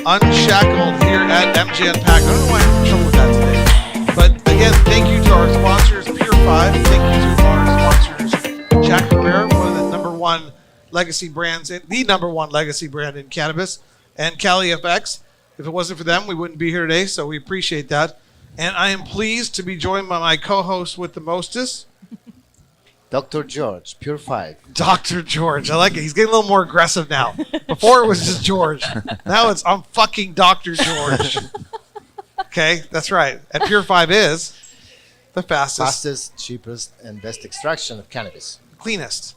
Unshackled here at MJ Unpacked. I don't know why I'm in trouble with that today. But again, thank you to our sponsors, Pure 5. Thank you to our sponsors, Jack Herrera, one of the number one legacy brands, the number one legacy brand in cannabis, and Cali FX. If it wasn't for them, we wouldn't be here today, so we appreciate that. And I am pleased to be joined by my co-host with the mostest, Dr. George, Pure 5. Dr. George. I like it. He's getting a little more aggressive now. Before it was just George. Now it's I'm fucking Dr. George. Okay, that's right. And Pure 5 is the fastest, cheapest, and best extraction of cannabis. Cleanest.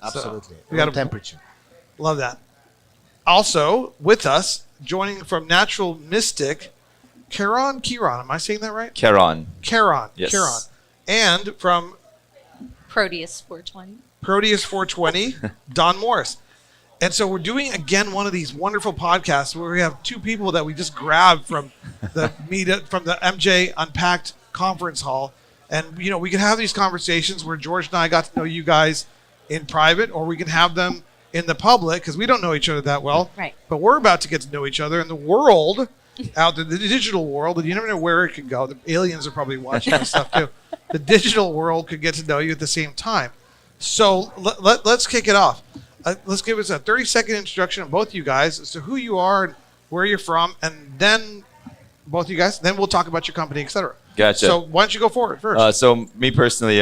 Absolutely. we got Room temperature. Love that. Also, with us, joining from Natural Mystic, Keron. Am I saying that right? Keron. Yes. Keron. And from Proteus420. Proteus420, Dawne Morris. And so we're doing, again, one of these wonderful podcasts where we have two people that we just grabbed from the from the MJ Unpacked conference hall. And, you know, we can have these conversations where George and I got to know you guys in private, or we can have them in the public because we don't know each other that well. Right. But we're about to get to know each other in the world, out there, the digital world, and you never know where it could go. The aliens are probably watching this stuff too. The digital world could get to know you at the same time. So let's kick it off. Let's give us a 30-second introduction of both you guys as to who you are and where you're from, and then both you guys. Then we'll talk about your company, etc. Gotcha. So why don't you go forward first? So me personally,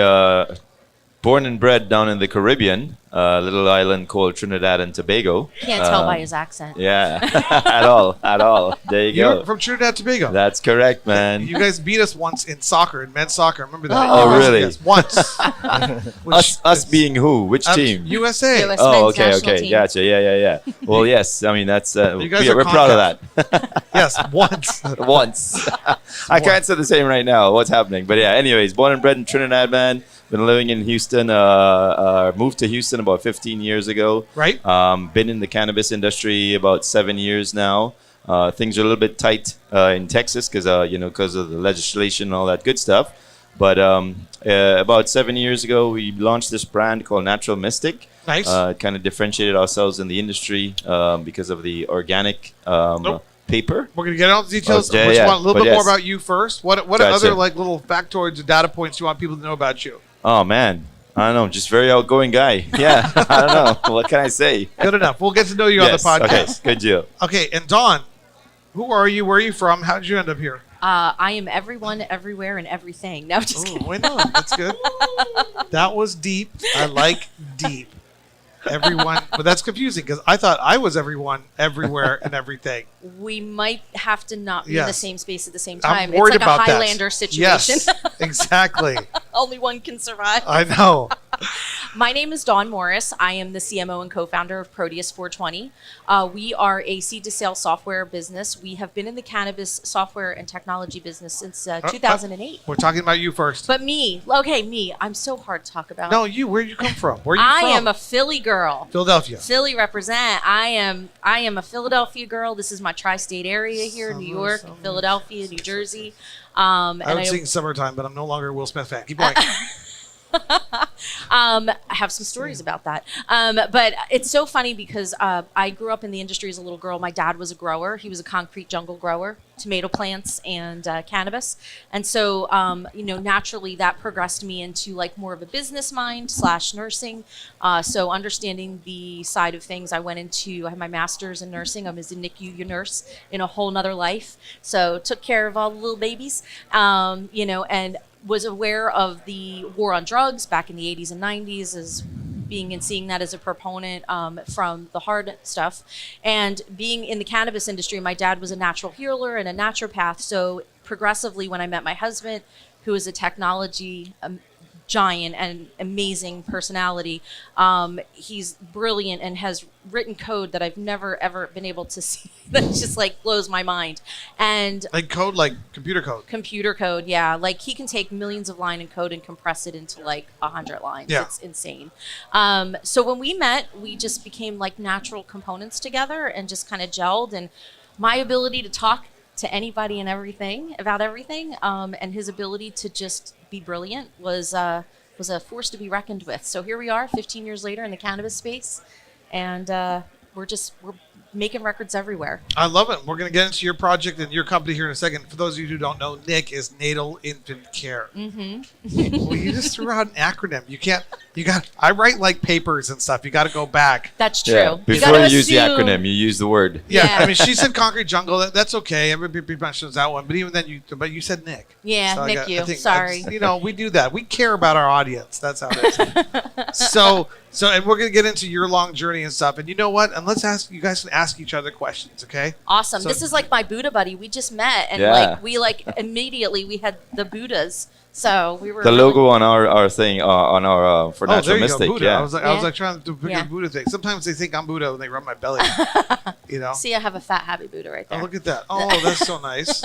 born and bred down in the Caribbean, little island called Trinidad and Tobago. Can't tell by his accent. Yeah, at all. There you go. You're from Trinidad and Tobago. That's correct, man. You guys beat us once in soccer, in men's soccer. I remember that. Oh, really? Yes, once. Us being who? Which team? USA. US Oh, men's okay, national team. gotcha. Yeah. Well, yes. I mean, that's You guys are we're proud of that. Yes, once. Once. I can't say the same right now. What's happening? But yeah. Anyways, born and bred in Trinidad, man. Been living in Houston. Moved to Houston about 15 years ago. Right. Been in the cannabis industry about 7 years now. Things are a little bit tight in Texas because of the legislation and all that good stuff. But about 7 years ago, we launched this brand called Natural Mystic. Nice. Kind of differentiated ourselves in the industry because of the organic paper. We're gonna get all the details. Oh, yeah, We just yeah. want a little But bit more yes. about you first. What Gotcha. other like little factoids or data points you want people to know about you? Oh man, I don't know, just very outgoing guy. Yeah, I don't know. What can I say? Good enough. We'll get to know you Yes, on the okay, podcast. good deal. Okay, and Dawn, who are you? Where are you from? How did you end up here? I am everyone, everywhere, and everything. No, just kidding. Why not? That's good. That was deep. I like deep. Everyone, but that's confusing because I thought I was everyone, everywhere, and everything. We might have to not be in the Yes. same space at the same I'm time. worried It's like about a that. Highlander situation. Yes, exactly. Only one can survive. I know. My name is Dawne Morris. I am the CMO and co-founder of Proteus420. We are a seed-to-sale software business. We have been in the cannabis software and technology business since 2008. We're talking about you first. But me, I'm so hard to talk about. No, you. Where you come from? Where are you I from? am a Philly girl. Philadelphia. Philly represent. I am a Philadelphia girl. This is my tri-state area here: New York, Philadelphia, New Jersey. I was singing Summertime, but I'm no longer a Will Smith fan. Keep going. I have some stories about that. But it's so funny because I grew up in the industry as a little girl. My dad was a grower. He was a concrete jungle grower, tomato plants and cannabis. And so, naturally that progressed me into like more of a business mind / nursing. So understanding the side of things, I had my master's in nursing. I was a NICU nurse in a whole nother life. So took care of all the little babies, and was aware of the war on drugs back in the 80s and 90s as being and seeing that as a proponent from the hard stuff. And being in the cannabis industry, my dad was a natural healer and a naturopath. So progressively, when I met my husband, who is a technology giant and amazing personality, he's brilliant and has written code that I've never ever been able to see that just like blows my mind. And Like code, like computer code. computer code, yeah, like he can take millions of lines of code and compress it into like 100 lines. Yeah. It's insane. So when we met, we just became like natural components together and just kind of gelled. And my ability to talk to anybody and everything about everything, and his ability to just be brilliant was a force to be reckoned with. So here we are 15 years later in the cannabis space, and we're making records everywhere. I love it. We're going to get into your project and your company here in a second. For those of you who don't know, Nick is Natal Infant Care. Well, you just threw out an acronym. I write like papers and stuff. You got to go back. That's true. Yeah. Before you use the acronym, you use the word. Yeah. I mean, she said Concrete Jungle. That's okay. Everybody pretty much knows that one. But even then, you said Nick. Yeah, so Nick, sorry. We do that. We care about our audience. That's how it is. So, and we're going to get into your long journey and stuff. And you know what? And you guys can ask each other questions, okay? Awesome. So, this is like my Buddha buddy. We just met, and immediately we had the Buddhas. So we were the logo on our thing on our for Natural there you Mystic. go, Buddha. Yeah. I was like trying to do a Buddha thing. Sometimes they think I'm Buddha when they rub my belly. See, I have a fat happy Buddha right there. Oh, look at that. Oh, that's so nice.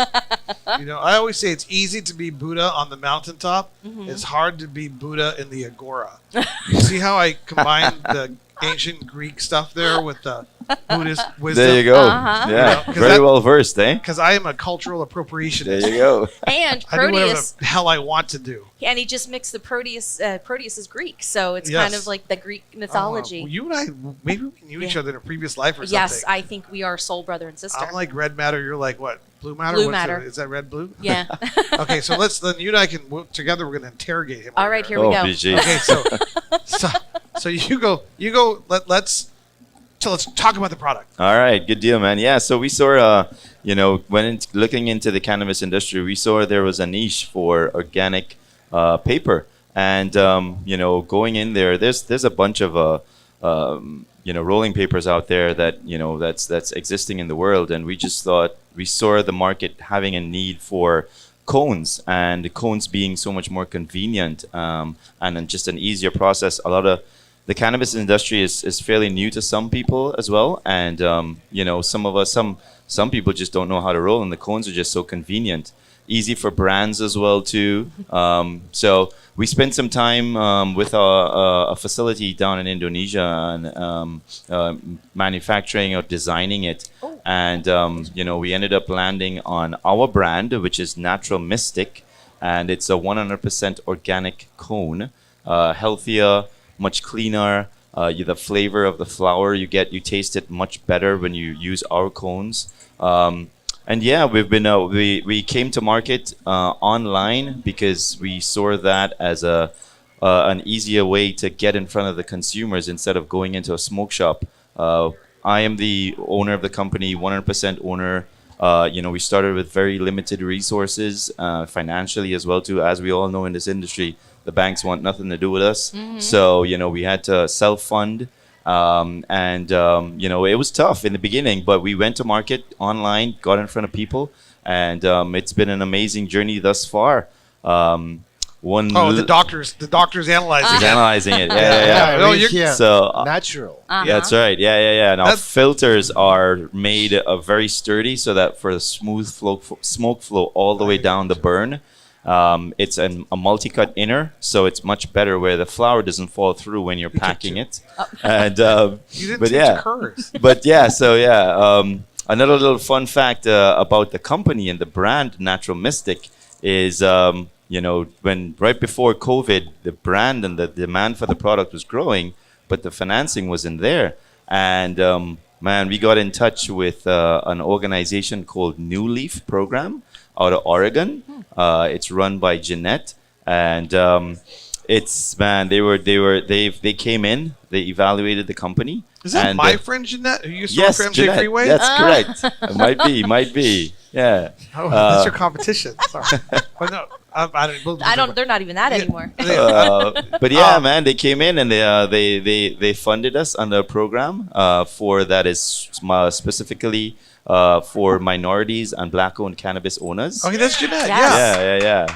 I always say it's easy to be Buddha on the mountaintop. It's hard to be Buddha in the agora. You see how I combined the ancient Greek stuff there with the Buddhist wisdom? There you go. Yeah, very well versed, eh? Because I am a cultural appropriationist. There you go. And I do whatever Proteus, the hell I want to do. and he just mixed the Proteus. Proteus is Greek, so it's kind of like the Greek mythology. Well, you and I, maybe we knew each other in a previous life or something. Yes, I think we are soul brother and sister. I'm like red matter. You're like what? Blue matter? Blue matter. Is that red blue? Yeah. Okay, so then you and I can work together. We're going to interrogate him. All right, here we go. BG. Okay, so you go. Let's talk about the product. All right, good deal, man. Yeah, so we saw, looking into the cannabis industry, we saw there was a niche for organic paper, and going in there's a bunch of rolling papers out there that that's existing in the world, and we just thought we saw the market having a need for cones, and the cones being so much more convenient and then just an easier process. A lot of the cannabis industry is fairly new to some people as well, and some people just don't know how to roll, and the cones are just so convenient, easy for brands as well too. So we spent some time with a facility down in Indonesia and manufacturing or designing it, and we ended up landing on our brand, which is Natural Mystic, and it's a 100% organic cone, healthier, much cleaner. The flavor of the flower you taste it much better when you use our cones. And yeah, we've been we came to market online because we saw that as an easier way to get in front of the consumers instead of going into a smoke shop. I am the owner of the company, 100% owner. We started with very limited resources, financially as well too. As we all know in this industry, the banks want nothing to do with us. So, we had to self-fund. It was tough in the beginning, but we went to market online, got in front of people, and it's been an amazing journey thus far. The doctor's analyzing He's it. analyzing it. Yeah. So natural. that's right. Yeah. Now filters are made very sturdy, so that for the smooth smoke flow all the way down the burn. It's a multi-cut inner, so it's much better where the flour doesn't fall through when you're packing it. And You didn't teach hers. Another little fun fact about the company and the brand Natural Mystic is when right before COVID, the brand and the demand for the product was growing, but the financing wasn't there. And we got in touch with an organization called New Leaf Program out of Oregon. It's run by Jeanette, and they came in, they evaluated the company. Is that my friend Jeanette, who used to work for MJ Jeanette, Freeway? that's correct. It might be. Yeah. Oh, that's your competition. Sorry, but no, I don't. They're not even that anymore. But yeah, man, they came in and they funded us under a program for that is specifically for minorities and black-owned cannabis owners. Okay, that's Jeanette. Yes. Yeah.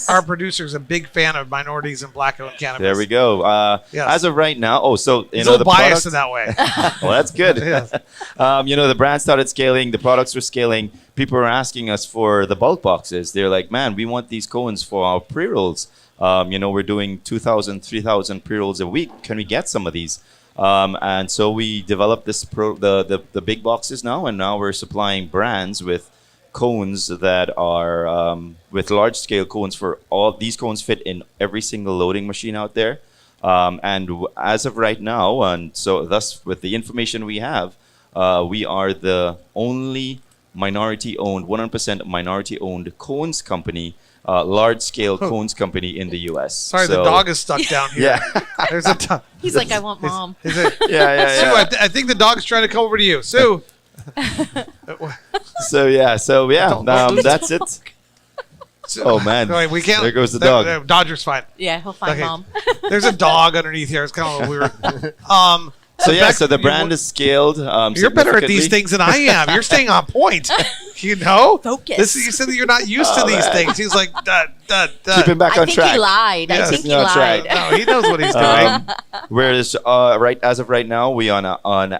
Our producer's a big fan of minorities and black-owned cannabis. There we go. Yes. As of right now, He's a little biased in that way. Well, that's good. Yes. The brand started scaling, the products were scaling. People were asking us for the bulk boxes. They're like, man, we want these cones for our pre-rolls. We're doing 2,000, 3,000 pre-rolls a week. Can we get some of these? And so we developed the big boxes now, and now we're supplying brands with cones that are with large scale cones for all these cones fit in every single loading machine out there. As of right now, and so thus with the information we have, we are the only minority-owned, 100% minority-owned cones company, large-scale cones company in the U.S. Sorry, the dog is stuck down here. Yeah. There's a dog. He's like, I want mom. Is it? Yeah. Sue, I think the dog's trying to come over to you. Sue. That's it. Oh man! Wait, we can't. There goes the dog. Dodger's fine. Yeah, he'll find Okay. mom. There's a dog underneath here. It's kind of weird. So the brand is scaled. You're better at these significantly. things than I am. You're staying on point. You know? Focus. You said that you're not used to these things. He's like, Keep him back I on think track. he lied. Yes. I think he No, that's lied. right. No, he knows what he's doing. Whereas as of right now, we on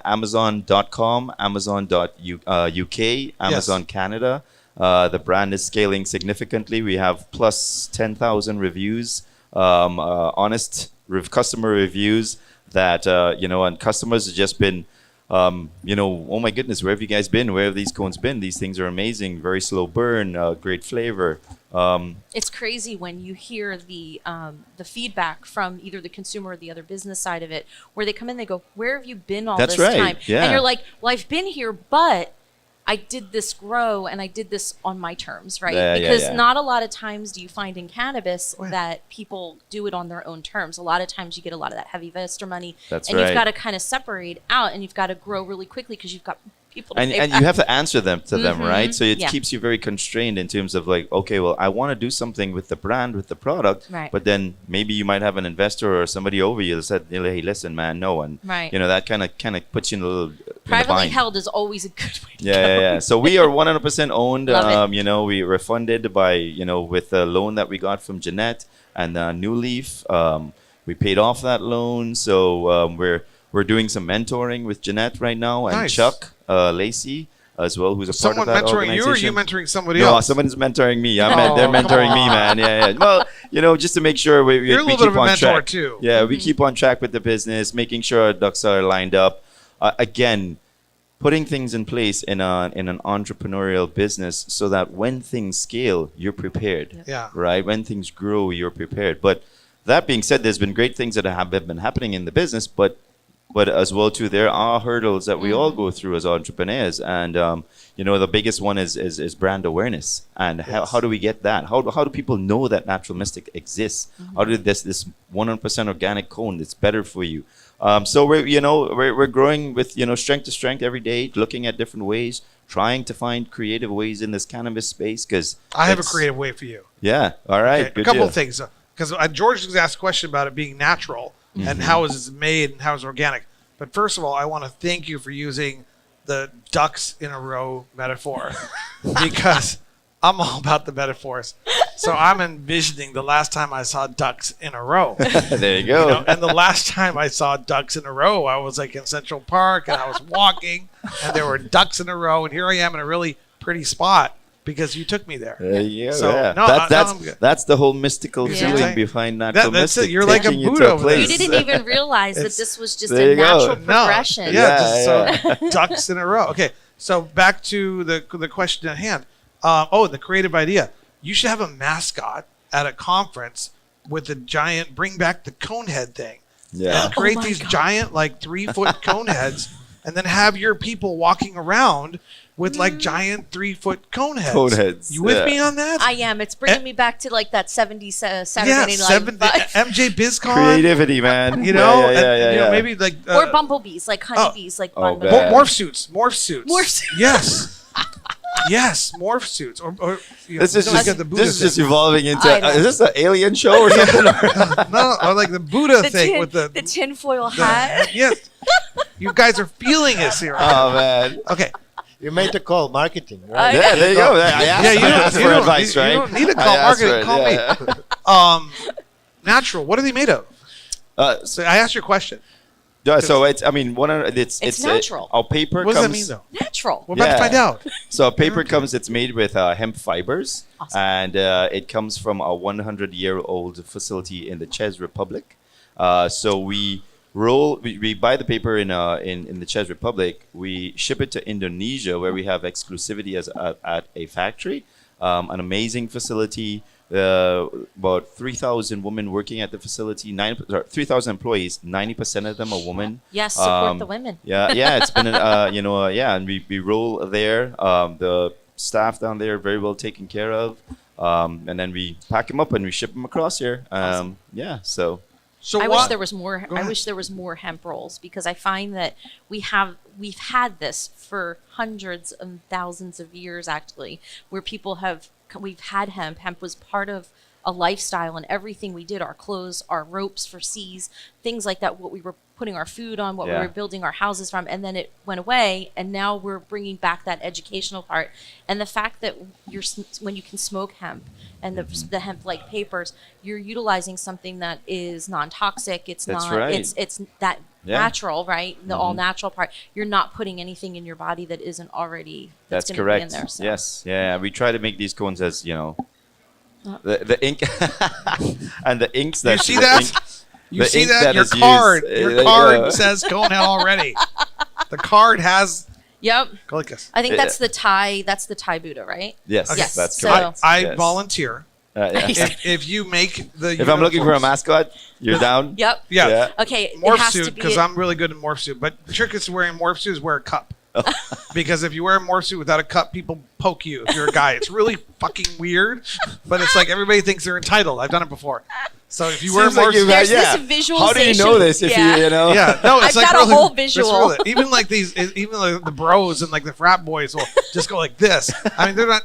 Amazon.com, Amazon.uk, Amazon Canada. The brand is scaling significantly. We have plus 10,000 reviews, honest customer reviews that and customers have just been, oh my goodness, where have you guys been? Where have these cones been? These things are amazing. Very slow burn, great flavor. It's crazy when you hear the feedback from either the consumer or the other business side of it, where they come in, they go, "Where have you been all That's this right, time?" yeah. And you're like, "Well, I've been here, but I did this grow and I did this on my terms, right?" Because not a lot of times do you find in cannabis that people do it on their own terms. A lot of times you get a lot of that heavy investor money, That's and right. you've got to kind of separate out, and you've got to grow really quickly because you've got people to And pay you back. have to answer them to them, right? So it Yeah. keeps you very constrained in terms of like, okay, well, I want to do something with the brand, with the product, Right. but then maybe you might have an investor or somebody over you that said, hey, listen, man, no, and Right. that kind of puts you in a little in a Privately bind. held is always a good way to go. Yeah. So we are 100% owned. Love it. We were funded by, with a loan that we got from Jeanette and New Leaf. We paid off that loan. So we're doing some mentoring with Jeanette right now and Nice. Chuck Lacey as well, who's a Someone part of that mentoring you, or organization. you mentoring somebody No, else? someone's mentoring me. They're come mentoring me, on. man. Yeah. Well, just to make sure we You're a we little keep bit of a on mentor, track. too. Yeah, we keep on track with the business, making sure our ducks are lined up. Again, putting things in place in an entrepreneurial business so that when things scale, you're prepared. Yeah. Right? When things grow, you're prepared. But that being said, there's been great things that have been happening in the business, but as well too, there are hurdles that we all go through as entrepreneurs, and the biggest one is brand awareness, and how do we get that? How do people know that Natural Mystic exists? How do this 100% organic cone that's better for you? So we're growing with strength to strength every day, looking at different ways, trying to find creative ways in this cannabis space. Because I have a creative way for you. Yeah. All right. Okay, Good a couple deal. of things. Because George was asked a question about it being natural and how is it made and how is it organic. But first of all, I want to thank you for using the ducks in a row metaphor because I'm all about the metaphors. So I'm envisioning the last time I saw ducks in a row. There you go. And the last time I saw ducks in a row, I was like in Central Park and I was walking and there were ducks in a row. And here I am in a really pretty spot because you took me there. There you go. So, yeah. no, I'm good. That's the whole mystical Yeah. feeling behind Natural That's it. Mystic. You're like a taking you Buddha to a over there. You place. didn't even realize that It's- this was just There a you go. natural No. progression. So ducks in a row. Okay, so back to the question at hand. The creative idea. You should have a mascot at a conference with a giant bring back the cone head thing. Yeah. And create Oh my these God. giant 3-foot cone heads and then have your people walking around with giant 3-foot cone heads. Cone heads, You with yeah. me on that? I am. It's bringing me back to that 70s Saturday yeah, Night Live vibe. MJ BizCon. Creativity, man. You know, yeah. maybe Or bumblebees, like honeybees, like Oh, bumblebees. bad. morph suits. Morph suits. Morph suits. Yes. Yes, morph suits. Or This is don't just get the Buddha this is just thing. evolving into. I know. Is this an alien show or something? No, or like the Buddha The thing tin, with the tinfoil hat. yes. You guys are feeling us here. Oh man. Okay. You made the call, marketing, right? Yeah, there you go. I asked, I asked for advice, you right? don't need to I call asked marketing. for it, Call me. Natural. What are they made of? Uh, So I asked your question. so it's. I mean, it's natural. Our paper What does that comes. mean, though? Natural. We're about to Yeah. find out. So our paper comes. It's made with hemp fibers, Awesome. and it comes from a 100-year-old facility in the Czech Republic. So we buy the paper in the Czech Republic. We ship it to Indonesia, where we have exclusivity at a factory, an amazing facility about 3,000 women working at the facility. 3,000 employees. 90% of them are women. Yes, support the women. Yeah. It's been and we roll there. The staff down there are very well taken care of. And then we pack them up and we ship them across here. Yeah. So I wish there was more. Go I ahead. wish there was more hemp rolls, because I find that we've had this for hundreds and thousands of years, actually, where we've had hemp. Hemp was part of a lifestyle, and everything we did, our clothes, our ropes for seas, things like that, what we were putting our food on, what we were building our houses from, and then it went away, and now we're bringing back that educational part. And the fact that when you can smoke hemp and the hemp-like papers, you're utilizing something that is non-toxic. It's That's not. right. It's that natural, right? The all-natural part. You're not putting anything in your body that isn't already. that's gonna correct. Be in there, so. Yes. Yeah. We try to make these cones as the ink and the inks that You see that? You the see ink that? Your is card. used, Your card says Conehead already. The card has. Yep. Go like this. I think that's the Thai. That's the Thai Buddha, right? Yes, Yes, that's so- correct. I Yes. volunteer. Yeah. If you make the. If I'm looking for a uniforms- mascot, you're down. Yep. Yeah. Yeah. Okay. it Morph has to suit, be because I'm really good at morph suit. But the trick is wearing morph suit is wear a cup. Because if you wear a morph suit without a cup, people poke you if you're a guy. It's really fucking weird, but it's like everybody thinks they're entitled. I've done it before. So if you wear a Seems like morph you've suit, had- There's yeah. this How do you know visualization. this? If Yeah. you know? yeah, no, it's I've like got a really, whole it's visual. really- even like even like the bros and like the frat boys will just go like this. I mean, they're not.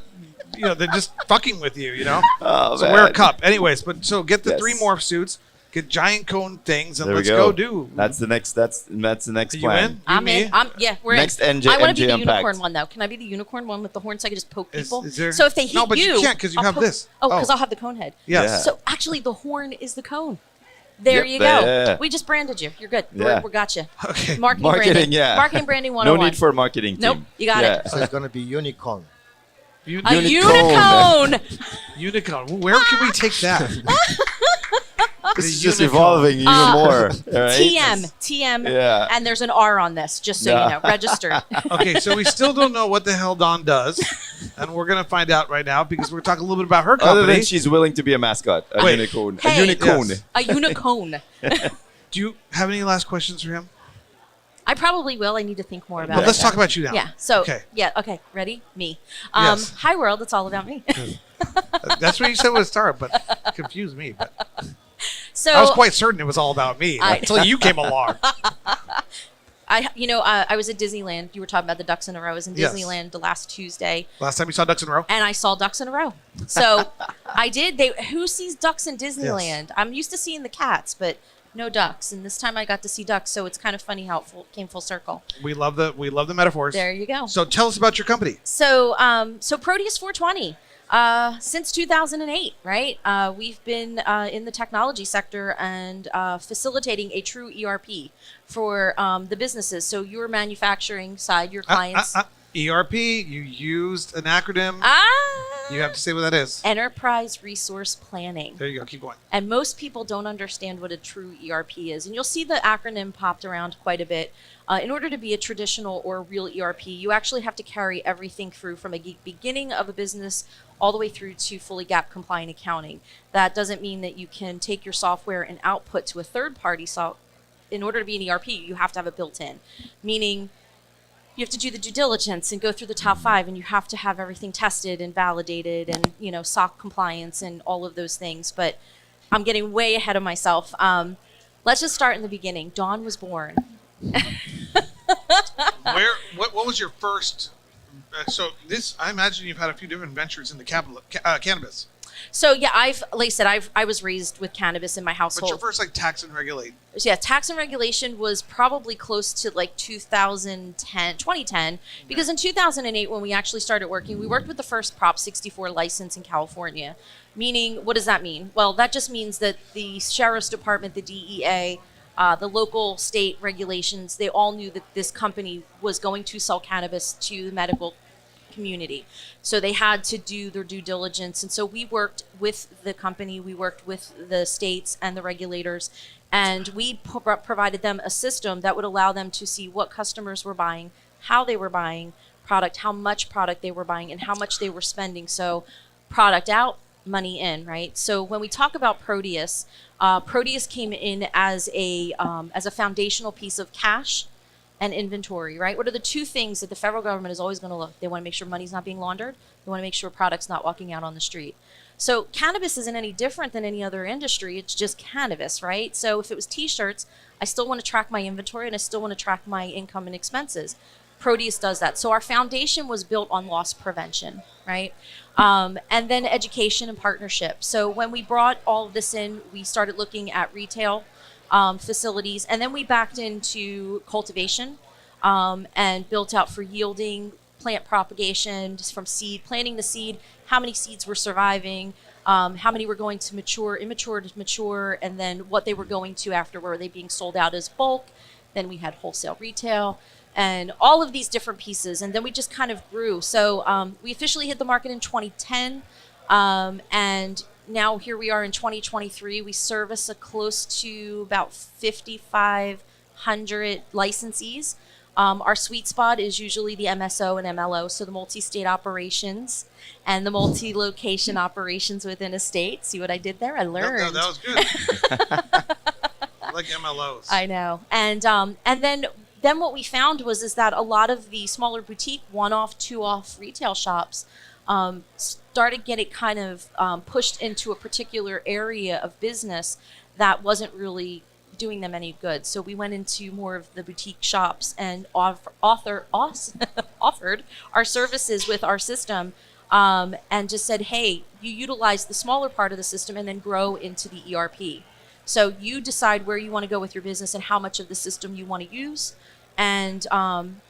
They're just fucking with you. Oh, So wear a man. cup, anyways. But so get the Yes. 3 morph suits, get giant cone things, and There we let's go. go do. That's the next. That's the next Are you plan. in? I'm me? in. We're Next in. NJ I want to be the Unpacked. unicorn one, though. Can I be the unicorn one with the horn so I can just poke Is- people? is there- So if they hit No, but you can't 'cause you I'll have poke- this. Oh, because Oh. I'll have the cone head. Yes. Yeah. So actually, the horn is the cone. There Yep, you go. there. We just branded you. You're good. Yeah. We got you. Okay. Marketing, Marketing, branding. yeah. Marketing, branding No 101. need for a marketing team. Nope, you got it. So it's gonna be unicorn. A Unicorn. unicorn. Unicorn. Where can we take that? This The is just unicorn. evolving even more. All right? TM. Yeah. And there's an R on this, just so Yeah. you know. Registered. Okay, so we still don't know what the hell Dawn does, and we're gonna find out right now because we're talking a little bit about her company. Other than she's willing to be a mascot, a Wait. unicorn, Hey. a unicorn. Yes. A unicorn. Do you have any last questions for him? I probably will. I need to think more about But it. let's talk about you now. Yeah. So. Okay. Yeah. Okay. Ready? Me. Yes. Hi world. It's all about me. That's what you said would start, but it confused me. But So I was quite certain it was all about me until you came along. I was at Disneyland. You were talking about the ducks in a row. I was in Yes. Disneyland the last Tuesday, Last time you saw ducks in a row. and I saw ducks in a row. So I did. Who sees ducks in Disneyland? I'm used to seeing the cats, but no ducks. And this time I got to see ducks. So it's kind of funny how it came full circle. We love the metaphors. There you go. So tell us about your company. So Proteus420. Since 2008, right? We've been in the technology sector and facilitating a true ERP for the businesses. So your manufacturing side, your clients. ERP. You used an acronym. You have to say what that is. Enterprise Resource Planning. There you go. Keep going. And most people don't understand what a true ERP is. And you'll see the acronym popped around quite a bit. In order to be a traditional or real ERP, you actually have to carry everything through from a beginning of a business all the way through to fully GAAP compliant accounting. That doesn't mean that you can take your software and output to a third party. So in order to be an ERP, you have to have it built in, meaning you have to do the due diligence and go through the top 5, and you have to have everything tested and validated and, SOC compliance and all of those things. But I'm getting way ahead of myself. Let's just start in the beginning. Dawn was born. What was your first? I imagine you've had a few different ventures in the cannabis. So yeah, like I said, I was raised with cannabis in my But household. your first tax and regulate. So yeah, tax and regulation was probably close to like 2010, because in 2008 when we actually started working, we worked with the first Prop 64 license in California. Meaning, what does that mean? Well, that just means that the Sheriff's Department, the DEA, the local state regulations, they all knew that this company was going to sell cannabis to the medical community. So they had to do their due diligence. And so we worked with the company, we worked with the states and the regulators, and we provided them a system that would allow them to see what customers were buying, how they were buying product, how much product they were buying, and how much they were spending. So product out, money in, right? So when we talk about Proteus, Proteus came in as a foundational piece of cash and inventory, right? What are the two things that the federal government is always going to look? They want to make sure money's not being laundered. They want to make sure product's not walking out on the street. So cannabis isn't any different than any other industry. It's just cannabis, right? So if it was T-shirts, I still want to track my inventory and I still want to track my income and expenses. Proteus does that. So our foundation was built on loss prevention, right? And then education and partnership. So when we brought all of this in, we started looking at retail facilities, and then we backed into cultivation and built out for yielding, plant propagation, just from seed, planting the seed, how many seeds were surviving, how many were going to mature, immature to mature, and then what they were going to after. Were they being sold out as bulk? Then we had wholesale retail and all of these different pieces. And then we just kind of grew. So we officially hit the market in 2010. And now here we are in 2023. We service a close to about 5,500 licensees. Our sweet spot is usually the MSO and MLO, so the multi-state operations and the multi-location operations within a state. See what I did there? I learned. No, that was good. I like MLOs. I know. And then what we found is that a lot of the smaller boutique one-off, two-off retail shops started getting kind of pushed into a particular area of business that wasn't really doing them any good. So we went into more of the boutique shops and offered our services with our system, and just said, hey, you utilize the smaller part of the system and then grow into the ERP. So you decide where you want to go with your business and how much of the system you want to use. And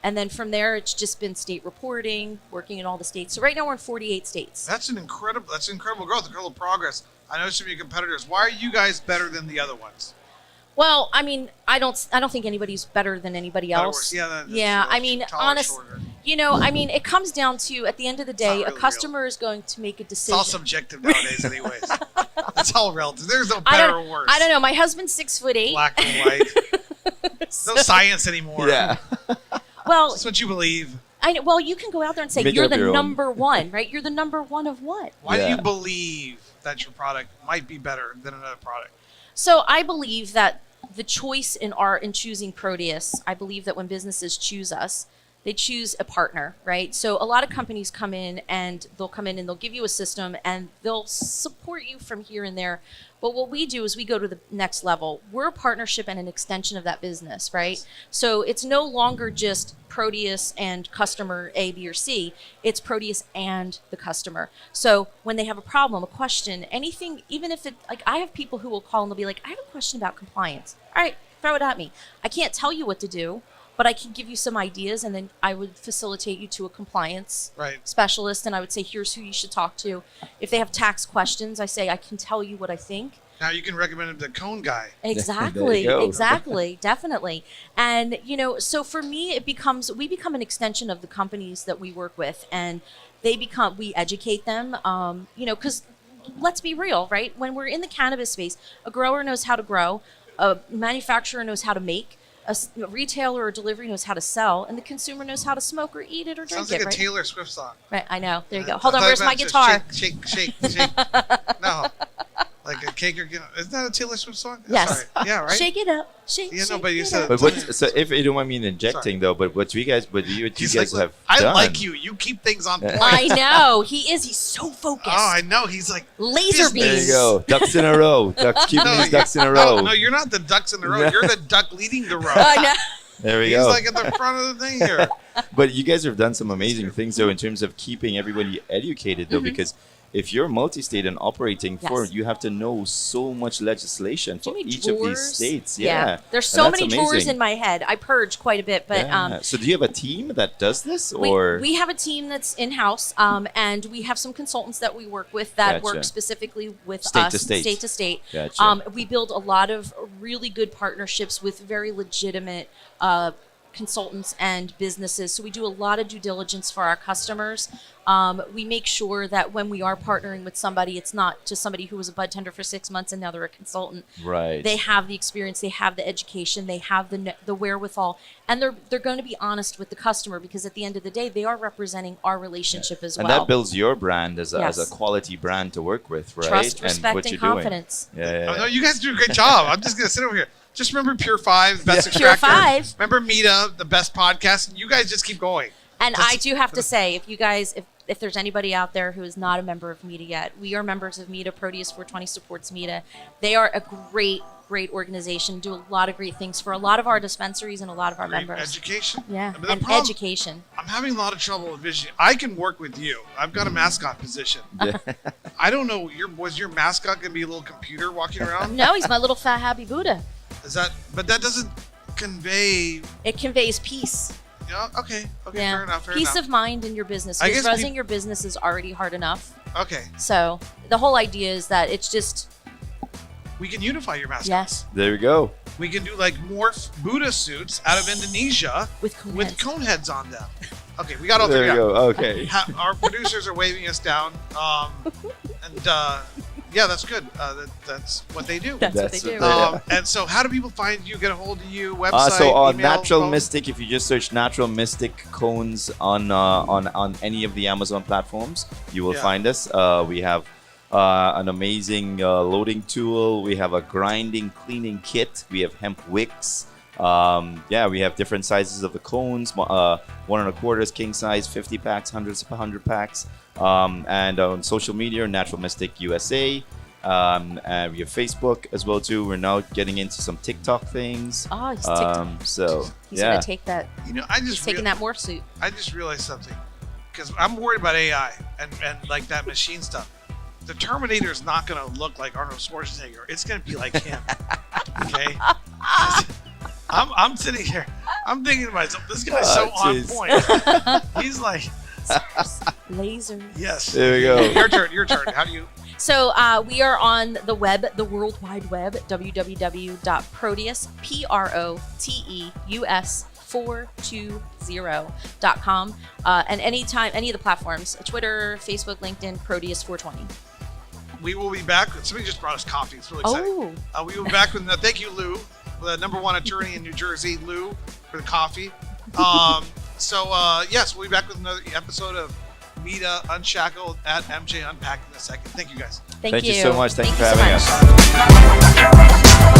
then from there, it's just been state reporting, working in all the states. So right now we're in 48 states. That's incredible growth, incredible progress. I know some of your competitors. Why are you guys better than the other ones? Well, I mean, I don't think anybody's better than anybody else. Yeah. I mean, honestly, I mean, it comes down to, at the end of the day, a customer is going to make a decision. It's all subjective nowadays, anyways. It's all relative. There's no better or worse. I don't know. My husband's 6'8". Black and white. No science anymore. Yeah. Well, that's what you believe. Well, you can go out there and say you're the number one, right? You're the number one of what? Why do you believe that your product might be better than another product? So I believe that the choice in choosing Proteus, I believe that when businesses choose us, they choose a partner, right? So a lot of companies come in and they'll give you a system and they'll support you from here and there. But what we do is we go to the next level. We're a partnership and an extension of that business, right? So it's no longer just Proteus and customer A, B, or C. It's Proteus and the customer. So when they have a problem, a question, anything, even if I have people who will call and they'll be like, I have a question about compliance. All right, throw it at me. I can't tell you what to do, but I can give you some ideas, and then I would facilitate you to a compliance specialist, and I would say, here's who you should talk to. If they have tax questions, I say, I can tell you what I think. Now you can recommend him the cone guy. Exactly, exactly, definitely. And, so for me, we become an extension of the companies that we work with, and we educate them, because let's be real, right? When we're in the cannabis space, a grower knows how to grow, a manufacturer knows how to make, a retailer or delivery knows how to sell, and the consumer knows how to smoke or eat it or drink it. Sounds like a Taylor Swift song. Right, I know. There you go. Hold on, where's my guitar? Shake. No. Like a cake or isn't that a Taylor Swift song? Yes. Sorry. Yeah, right. Shake it up. Shake. But you said. But so if you don't mind me interjecting though, but what you guys have I done. like you. You keep things on point. I know. He is. He's so focused. Oh, I know. He's like laser beams. There you go. Ducks in a row. Keeping these ducks in a row. No, you're not the ducks in the row. You're the duck leading the row. I know. There we go. He's like at the front of the thing here. But you guys have done some amazing things though in terms of keeping everybody educated though, because if you're multi-state and operating you have to know so much legislation for each of these states. Yeah. There's so many drawers in my head. I purge quite a bit, but so do you have a team that does this, or we have a team that's in-house, and we have some consultants that we work with that work specifically with state us, state to state. Gotcha. We build a lot of really good partnerships with very legitimate consultants and businesses. So we do a lot of due diligence for our customers. We make sure that when we are partnering with somebody, it's not just somebody who was a bud tender for 6 months and now they're a consultant. Right. They have the experience, they have the education, they have the wherewithal, and they're going to be honest with the customer, because at the end of the day, they are representing our relationship as And well. that builds your brand as a Yes. quality brand to work with, right? Trust, respect, what and you're doing. confidence. Yeah. Oh, no, you guys do a great job. I'm just gonna sit over here. Just remember Pure 5, the best Pure extractor. 5. Remember Mita, the best podcast. And you guys just keep going. And I do have to say, if you guys, if there's anybody out there who is not a member of Mita yet, we are members of Mita. Proteus420 supports Mita. They are a great organization, do a lot of great things for a lot of our dispensaries and a lot of our Great members. education. Yeah, But the and problem- education. I'm having a lot of trouble with vision. I can work with you. I've got a mascot position. I don't know. Was your mascot gonna be a little computer walking around? No, he's my little fat happy Buddha. Is that? But that doesn't convey. It conveys peace. Yeah. Okay. Yeah, Fair enough. Fair peace enough. of mind in your business. I Because guess running your business is already hard enough. Okay. So the whole idea is that it's just We can unify your mascot. yes There we go. We can do like morph Buddha suits out of Indonesia with cone with heads. cone heads on them. Okay, we got all There three you out. go. Okay. Our producers are waving us down. Yeah, that's good. That's what they do. That's what they do. And so, how do people find you? Get a hold of you? Website? So on email, Natural phone? Mystic, if you just search Natural Mystic cones on any of the Amazon platforms, you will Yeah. find us. We have an amazing loading tool. We have a grinding cleaning kit. We have hemp wicks. We have different sizes of the cones. 1 1/4 king size, 50 packs, 100 packs. And on social media, Natural Mystic USA. And we have Facebook as well too. We're now getting into some TikTok things. Oh, he's TikTok. He's Yeah. gonna take that. You know, I He's just taking that morph suit. I just realized something, because I'm worried about AI and like that machine stuff. The Terminator is not going to look like Arnold Schwarzenegger. It's going to be like him. Okay. I'm sitting here. I'm thinking to myself, this guy's so on jeez. point. He's like, Laser. yes. There we go. Your turn. Your turn. How do you? So we are on the web, the World Wide Web, www.proteus, Proteus 420.com. And anytime, any of the platforms, Twitter, Facebook, LinkedIn, Proteus420. We will be back. Somebody just brought us coffee. It's really exciting. Oh, We will be back with thank you, Lou, the #1 attorney in New Jersey, Lou, for the coffee. Yes, we'll be back with another episode of Mita Unshackled at MJ Unpacked in a second. Thank you, guys. thank you. Thank you so much. Thank you for so having much. us.